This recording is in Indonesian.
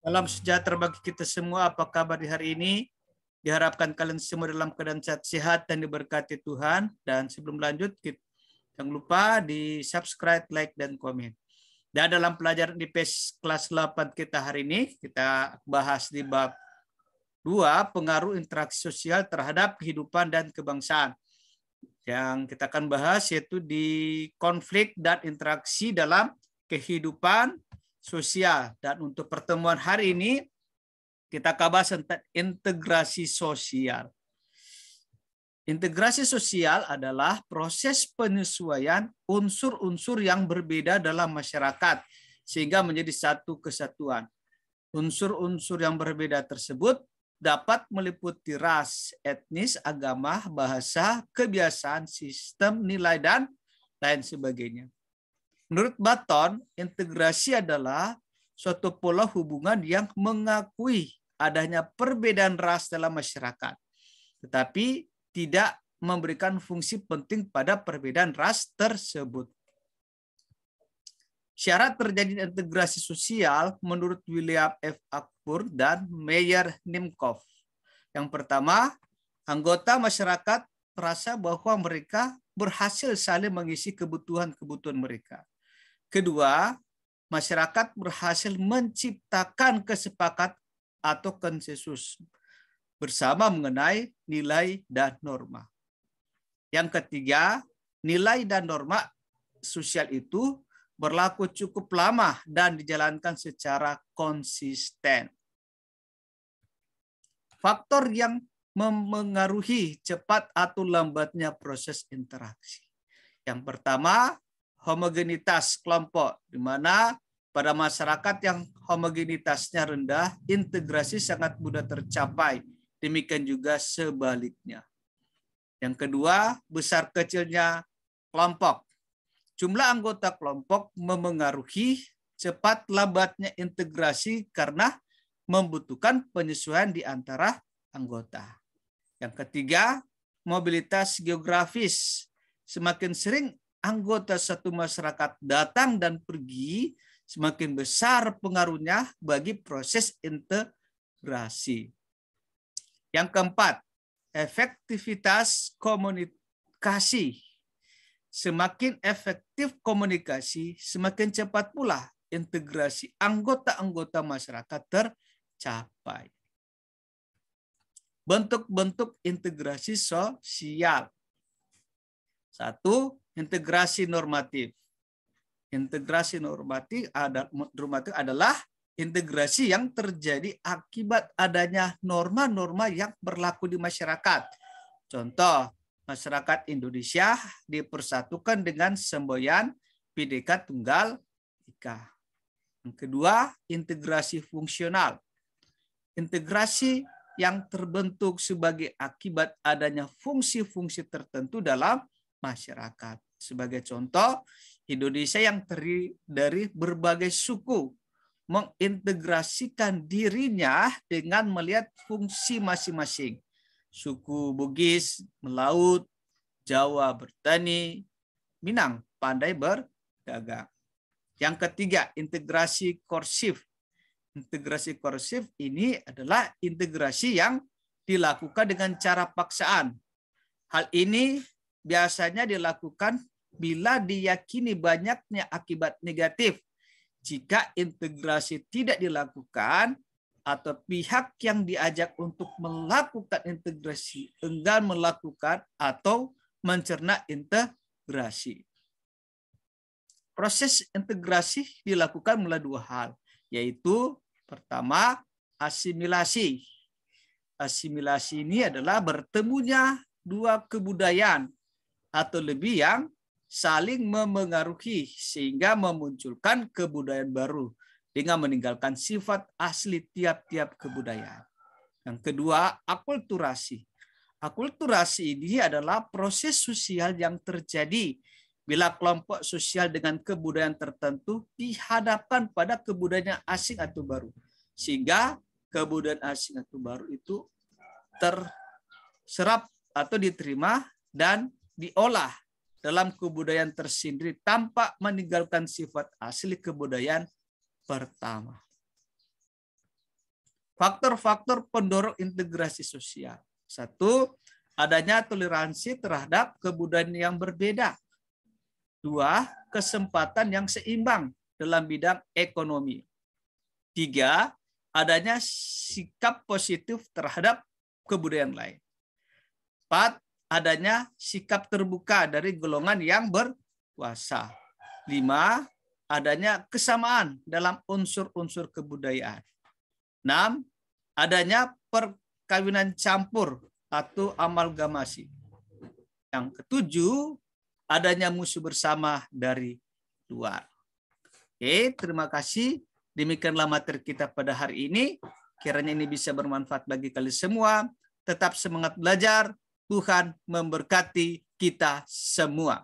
Salam sejahtera bagi kita semua. Apa kabar di hari ini? Diharapkan kalian semua dalam keadaan sehat dan diberkati Tuhan. Dan sebelum lanjut, jangan lupa di subscribe, like, dan komen. Dan dalam pelajaran di kelas 8 kita hari ini, kita bahas di bab 2, pengaruh interaksi sosial terhadap kehidupan dan kebangsaan. Yang kita akan bahas yaitu di konflik dan interaksi dalam kehidupan sosial. Dan untuk pertemuan hari ini, kita akan bahas tentang integrasi sosial. Integrasi sosial adalah proses penyesuaian unsur-unsur yang berbeda dalam masyarakat sehingga menjadi satu kesatuan. Unsur-unsur yang berbeda tersebut dapat meliputi ras, etnis, agama, bahasa, kebiasaan, sistem, nilai, dan lain sebagainya. Menurut Button, integrasi adalah suatu pola hubungan yang mengakui adanya perbedaan ras dalam masyarakat, tetapi tidak memberikan fungsi penting pada perbedaan ras tersebut. Syarat terjadinya integrasi sosial menurut William F. Akpur dan Meyer Nimkov. Yang pertama, anggota masyarakat merasa bahwa mereka berhasil saling mengisi kebutuhan-kebutuhan mereka. Kedua, masyarakat berhasil menciptakan kesepakatan atau konsensus bersama mengenai nilai dan norma. Yang ketiga, nilai dan norma sosial itu berlaku cukup lama dan dijalankan secara konsisten. Faktor yang memengaruhi cepat atau lambatnya proses interaksi. Yang pertama, homogenitas kelompok, di mana pada masyarakat yang homogenitasnya rendah, integrasi sangat mudah tercapai. Demikian juga sebaliknya. Yang kedua, besar kecilnya kelompok. Jumlah anggota kelompok memengaruhi cepat lambatnya integrasi karena membutuhkan penyesuaian di antara anggota. Yang ketiga, mobilitas geografis. Semakin sering anggota satu masyarakat datang dan pergi, semakin besar pengaruhnya bagi proses integrasi. Yang keempat, efektivitas komunikasi. Semakin efektif komunikasi, semakin cepat pula integrasi anggota-anggota masyarakat tercapai. Bentuk-bentuk integrasi sosial. 1. Integrasi normatif. Integrasi normatif adalah integrasi yang terjadi akibat adanya norma-norma yang berlaku di masyarakat. Contoh, masyarakat Indonesia dipersatukan dengan semboyan Bhinneka Tunggal Ika. Yang kedua, integrasi fungsional. Integrasi yang terbentuk sebagai akibat adanya fungsi-fungsi tertentu dalam masyarakat. Sebagai contoh, Indonesia yang terdiri dari berbagai suku mengintegrasikan dirinya dengan melihat fungsi masing-masing. Suku Bugis melaut, Jawa bertani, Minang pandai berdagang. Yang ketiga, integrasi korsif. Integrasi korsif ini adalah integrasi yang dilakukan dengan cara paksaan. Hal ini biasanya dilakukan bila diyakini banyaknya akibat negatif. Jika integrasi tidak dilakukan atau pihak yang diajak untuk melakukan integrasi enggan melakukan atau mencerna integrasi. Proses integrasi dilakukan melalui dua hal, yaitu pertama, asimilasi. Asimilasi ini adalah bertemunya dua kebudayaan atau lebih yang saling memengaruhi sehingga memunculkan kebudayaan baru dengan meninggalkan sifat asli tiap-tiap kebudayaan. Yang kedua, akulturasi. Akulturasi ini adalah proses sosial yang terjadi bila kelompok sosial dengan kebudayaan tertentu dihadapkan pada kebudayaan asing atau baru. Sehingga kebudayaan asing atau baru itu terserap atau diterima dan diolah dalam kebudayaan tersendiri tanpa meninggalkan sifat asli kebudayaan pertama. Faktor-faktor pendorong integrasi sosial. 1. Adanya toleransi terhadap kebudayaan yang berbeda. 2. Kesempatan yang seimbang dalam bidang ekonomi. 3. Adanya sikap positif terhadap kebudayaan lain. 4. Adanya sikap terbuka dari golongan yang berkuasa. 5. Adanya kesamaan dalam unsur-unsur kebudayaan. 6. Adanya perkawinan campur atau amalgamasi. Yang ketujuh, adanya musuh bersama dari luar. Oke, terima kasih. Demikianlah materi kita pada hari ini. Kiranya ini bisa bermanfaat bagi kalian semua. Tetap semangat belajar. Tuhan memberkati kita semua.